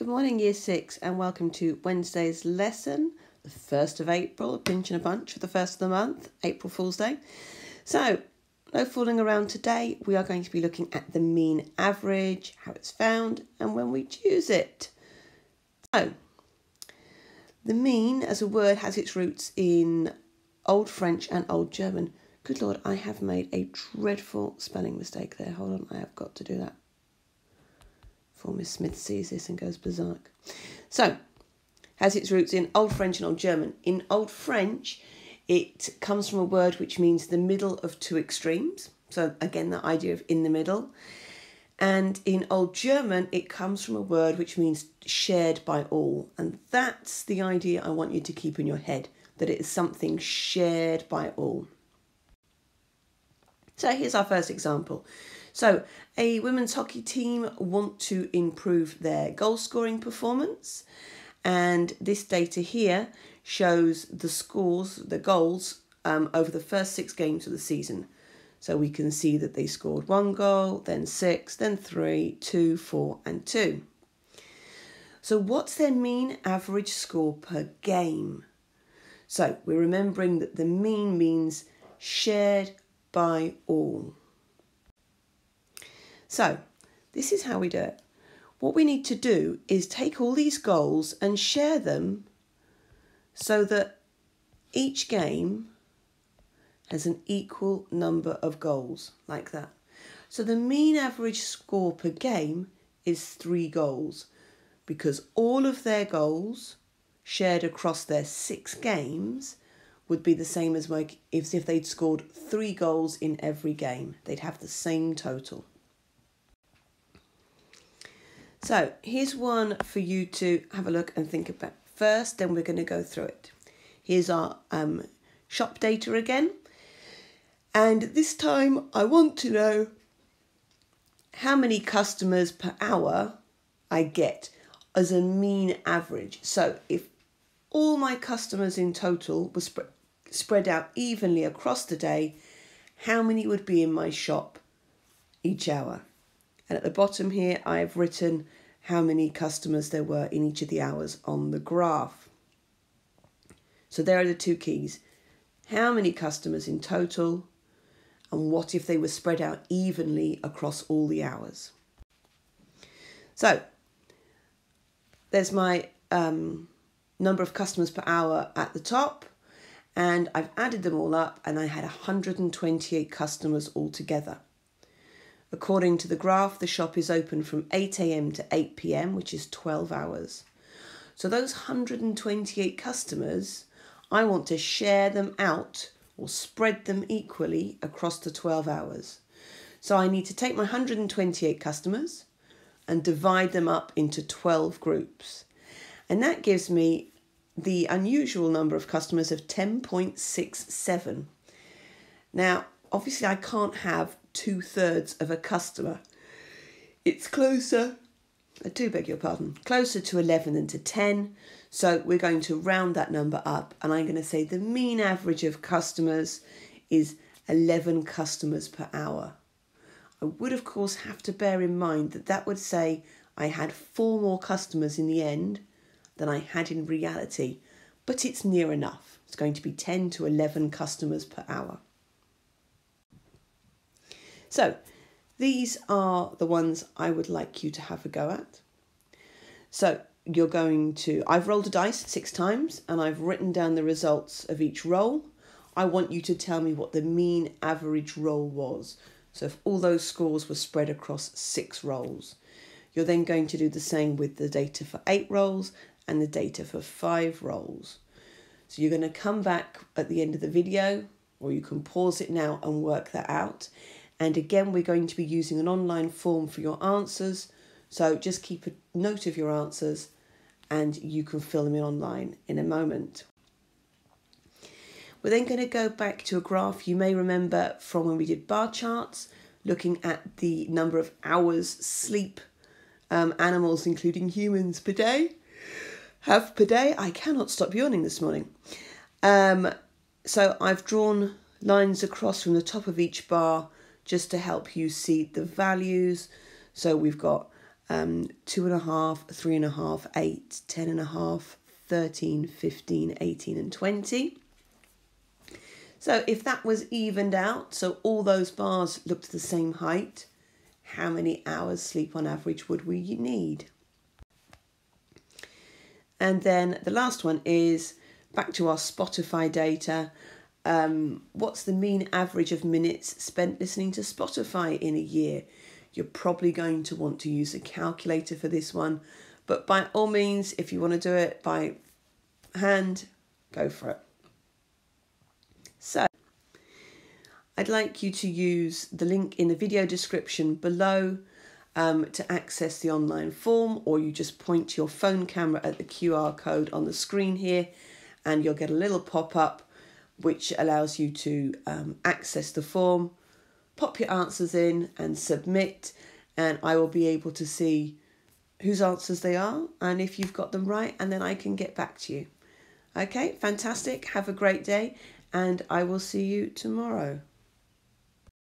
Good morning, Year 6, and welcome to Wednesday's lesson, the 1st of April, a pinch and a bunch for the 1st of the month, April Fool's Day. So, no fooling around today. We are going to be looking at the mean average, how it's found, and when we choose it. So, the mean as a word has its roots in Old French and Old German. Good Lord, I have made a dreadful spelling mistake there. Hold on, I have got to do that before Miss Smith sees this and goes berserk. So, has its roots in Old French and Old German. In Old French, it comes from a word which means the middle of two extremes. So again, the idea of in the middle. And in Old German, it comes from a word which means shared by all. And that's the idea I want you to keep in your head, that it is something shared by all. So here's our first example. So a women's hockey team want to improve their goal scoring performance. And this data here shows the scores, the goals, over the first 6 games of the season. So we can see that they scored 1 goal, then 6, then 3, 2, 4, and 2. So what's their mean average score per game? So we're remembering that the mean means shared by all. So this is how we do it. What we need to do is take all these goals and share them so that each game has an equal number of goals, like that. So the mean average score per game is 3 goals, because all of their goals shared across their 6 games would be the same as if they'd scored 3 goals in every game. They'd have the same total. So here's one for you to have a look and think about first, then we're going to go through it. Here's our shop data again. And this time I want to know how many customers per hour I get as a mean average. So if all my customers in total were spread out evenly across the day, how many would be in my shop each hour? And at the bottom here, I've written how many customers there were in each of the hours on the graph. So there are the 2 keys. How many customers in total, and what if they were spread out evenly across all the hours? So there's my number of customers per hour at the top, and I've added them all up, and I had 128 customers altogether. According to the graph, the shop is open from 8 a.m. to 8 p.m, which is 12 hours. So those 128 customers, I want to share them out or spread them equally across the 12 hours. So I need to take my 128 customers and divide them up into 12 groups. And that gives me the unusual number of customers of 10.67. Now, obviously I can't have 2/3 of a customer. It's closer, I do beg your pardon, closer to 11 than to 10. So we're going to round that number up, and I'm going to say the mean average of customers is 11 customers per hour. I would of course have to bear in mind that that would say I had 4 more customers in the end than I had in reality, but it's near enough. It's going to be 10 to 11 customers per hour. So these are the ones I would like you to have a go at. So I've rolled a dice 6 times and I've written down the results of each roll. I want you to tell me what the mean average roll was. So if all those scores were spread across 6 rolls, you're then going to do the same with the data for 8 rolls and the data for 5 rolls. So you're going to come back at the end of the video, or you can pause it now and work that out. And again, we're going to be using an online form for your answers. So just keep a note of your answers and you can fill them in online in a moment. We're then going to go back to a graph you may remember from when we did bar charts, looking at the number of hours sleep animals, including humans, per day, have per day. I cannot stop yawning this morning. So I've drawn lines across from the top of each bar just to help you see the values. So we've got 2.5, 3.5, 8, 10.5, 13, 15, 18 and 20. So if that was evened out, so all those bars looked the same height, how many hours sleep on average would we need? And then the last one is back to our Spotify data. What's the mean average of minutes spent listening to Spotify in a year? You're probably going to want to use a calculator for this one, but by all means, if you want to do it by hand, go for it. So I'd like you to use the link in the video description below to access the online form, or you just point your phone camera at the QR code on the screen here and you'll get a little pop-up which allows you to access the form, pop your answers in and submit, and I will be able to see whose answers they are and if you've got them right, and then I can get back to you. Okay, fantastic. Have a great day and I will see you tomorrow.